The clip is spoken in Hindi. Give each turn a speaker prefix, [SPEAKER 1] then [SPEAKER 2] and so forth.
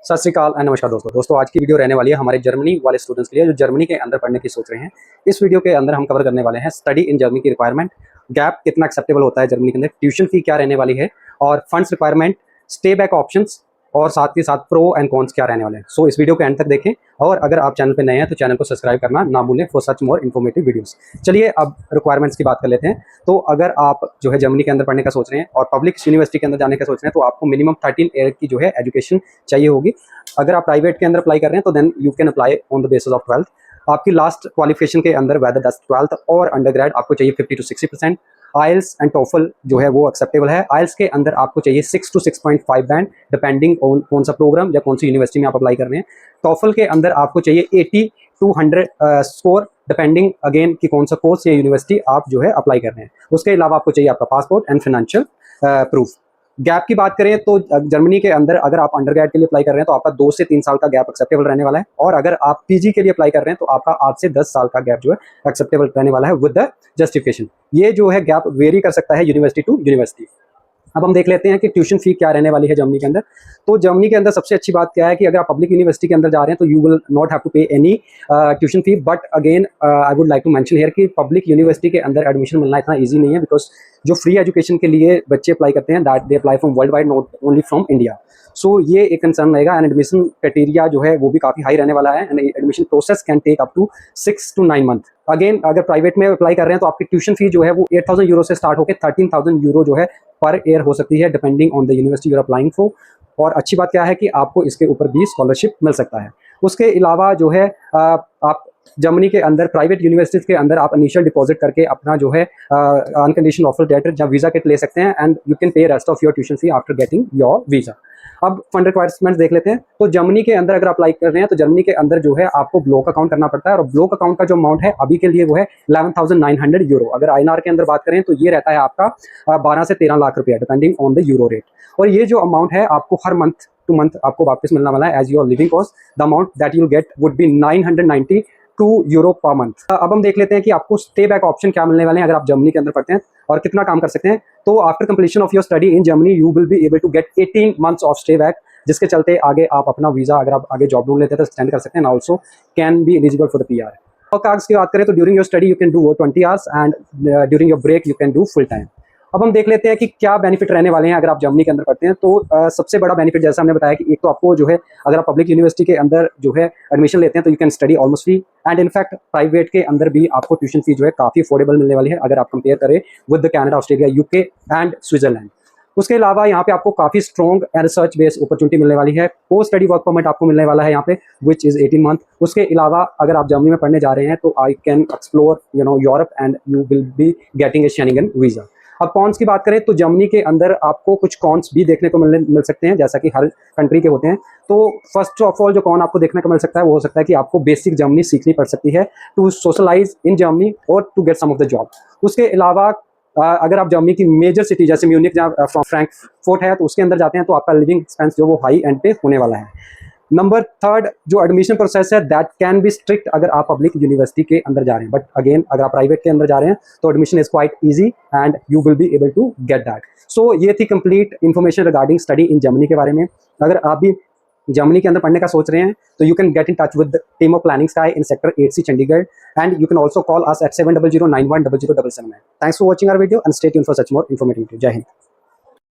[SPEAKER 1] सत श्रीकाल एंड नमस्कार दोस्तों आज की वीडियो रहने वाली है हमारे जर्मनी वाले स्टूडेंट्स के लिए जो जर्मनी के अंदर पढ़ने की सोच रहे हैं। इस वीडियो के अंदर हम कवर करने वाले हैं स्टडी इन जर्मनी की रिक्वायरमेंट, गैप कितना एक्सेप्टेबल होता है जर्मनी के अंदर, ट्यूशन फी क्या रहने वाली है और funds requirement, stay back options और साथ के साथ प्रो एंड कॉन्स क्या रहने वाले हैं। सो इस वीडियो के एंड तक देखें और अगर आप चैनल पे नए हैं तो चैनल को सब्सक्राइब करना ना भूलें for such more informative videos. चलिए अब रिक्वायरमेंट्स की बात कर लेते हैं। तो अगर आप जो है जर्मनी के अंदर पढ़ने का सोच रहे हैं और पब्लिक यूनिवर्सिटी के अंदर जाने का सोच रहे हैं तो आपको मिनिमम 13 ईयर की जो है एजुकेशन चाहिए होगी। अगर आप प्राइवेट के अंदर अप्लाई कर रहे हैं तो then you can apply on the basis of 12th। आपकी लास्ट क्वालिफिकेशन के अंदर वेदर 12th और अंडरग्रेड आपको चाहिए 50 to 60%। आइल्स एंड टोफल जो है वो एक्सेप्टेबल है। आइल्स के अंदर आपको चाहिए 6 to 6.5 बैंड डिपेंडिंग ऑन कौन सा प्रोग्राम या कौन सी यूनिवर्सिटी में आप अप्लाई कर रहे हैं। टोफल के अंदर आपको चाहिए 80 to 100 स्कोर डिपेंडिंग अगेन कि कौन सा कोर्स या यूनिवर्सिटी आप जो है अप्लाई कर रहे हैं। उसके अलावा आपको चाहिए आपका passport and financial proof. Gap की बात करें तो जर्मनी के अंदर अगर आप अंडरग्रेड के लिए अप्लाई कर रहे हैं तो आपका 2 से 3 साल का गैप एक्सेप्टेबल रहने वाला है और अगर आप पीजी के लिए अप्लाई कर रहे हैं तो आपका 8 से 10 साल का गैप जो है एक्सेप्टेबल रहने वाला है विद द जस्टिफिकेशन। ये जो है गैप वेरी कर सकता है यूनिवर्सिटी टू यूनिवर्सिटी। अब हम देख लेते हैं कि ट्यूशन फी क्या रहने वाली है जर्मनी के अंदर। तो जर्मनी के अंदर सबसे अच्छी बात क्या है कि अगर आप पब्लिक यूनिवर्सिटी के अंदर जा रहे हैं तो you will not have to pay any tuition fee, but again I would like to mention here कि पब्लिक यूनिवर्सिटी के अंदर एडमिशन मिलना इतना ईजी नहीं है बिकॉज जो फ्री एजुकेशन के लिए बच्चे अप्लाई करते हैं that they apply from worldwide, not only from India. So ये एक कंसर्न रहेगा एंड एडमिशन क्राइटेरिया जो है वो भी काफ़ी हाई रहने वाला है and admission process can take up to 6 to 9 month. Again अगर प्राइवेट में अप्लाई कर रहे हैं तो आपकी ट्यूशन फी जो है वो 8,000 यूरो से स्टार्ट होकर 13,000 यूरो जो है पर ईयर हो सकती है depending on the university you are applying for. और अच्छी बात क्या है कि आपको इसके ऊपर भी स्कॉलरशिप मिल सकता है। उसके अलावा जो है आप जर्मनी के अंदर प्राइवेट यूनिवर्सिटीज के अंदर आप इनिशियल डिपॉजिट करके अपना जो है अनकंडीशनल ऑफर लेटर या वीज़ा किट ले सकते हैं and you can pay rest of your tuition fee after getting your visa. अब फंड रिक्वायरमेंट्स देख लेते हैं। तो जर्मनी के अंदर अगर अप्लाई कर रहे हैं तो जर्मनी के अंदर जो है आपको ब्लॉक अकाउंट करना पड़ता है और ब्लॉक अकाउंट का जो अमाउंट है अभी के लिए वो है 11,900 यूरो। अगर INR के अंदर बात करें तो ये रहता है आपका 12 से 13 लाख रुपया depending on the euro rate. और ये जो अमाउंट है आपको हर मंथ टू मंथ आपको वापस मिलने वाला है as your living cost. The amount that you get would be 992 euro per month. अब हम देख लेते हैं कि आपको स्टे बैक ऑप्शन क्या मिलने वाले हैं अगर आप जर्मनी के अंदर पढ़ते हैं और कितना काम कर सकते हैं। तो after completion of your study in Germany you will be able to get 18 months of stay back, जिसके चलते आगे आप अपना वीज़ा अगर आप आगे जॉब ढूंढ लेते हैं तो एक्सटेंड कर सकते हैं, also can be eligible for the PR। Work hours की बात करें तो during your study you can do 20 hours and during your break you can do full time. अब हम देख लेते हैं कि क्या बेनिफिट रहने वाले हैं अगर आप जर्मनी के अंदर पढ़ते हैं। तो सबसे बड़ा बेनिफिट जैसा हमने बताया कि एक तो आपको जो है अगर आप पब्लिक यूनिवर्सिटी के अंदर जो है एडमिशन लेते हैं तो you can study almost free and in fact private के अंदर भी आपको ट्यूशन फी जो है काफ़ी अफोर्डेबल मिलने वाली है अगर आप कंपेयर करें with the Canada, Australia, UK and Switzerland. उसके अलावा यहाँ पे आपको काफ़ी स्ट्रॉन्ग रिसर्च बेस्ड अपॉर्चुनिटी मिलने वाली है। पोस्ट स्टडी वर्क परमिट आपको मिलने वाला है यहाँ पे विच इज़ 18 मंथ। उसके अलावा अगर आप जर्मनी में पढ़ने जा रहे हैं तो I can explore Europe and you will be getting a Schengen visa. अब कॉन्स की बात करें तो जर्मनी के अंदर आपको कुछ कॉन्स भी देखने को मिल सकते हैं जैसा कि हर कंट्री के होते हैं। तो फर्स्ट ऑफ ऑल जो कॉन आपको देखने को मिल सकता है वो हो सकता है कि आपको बेसिक जर्मनी सीखनी पड़ सकती है टू सोशलाइज इन जर्मनी और to get some of the job. उसके अलावा अगर आप जर्मनी की मेजर सिटी जैसे म्यूनिक जहाँ फ्रैंकफर्ट है तो उसके अंदर जाते हैं तो आपका लिविंग एक्सपेंस जो वो हाई एंड पे होने वाला है। नंबर 3 जो एडमिशन प्रोसेस है दैट कैन बी स्ट्रिक्ट अगर आप पब्लिक यूनिवर्सिटी के अंदर जा रहे हैं, बट अगेन अगर आप प्राइवेट के अंदर जा रहे हैं तो admission is quite easy and you will be able to get that. So ये थी complete information regarding study in Germany के बारे में। अगर आप भी जर्मनी के अंदर पढ़ने का सोच रहे हैं तो you can get in touch with team of Planning Sky in sector 8C Chandigarh and you can also call us at 700910077। Thanks for watching our video and stay tuned for such more informative video. जय हिंद।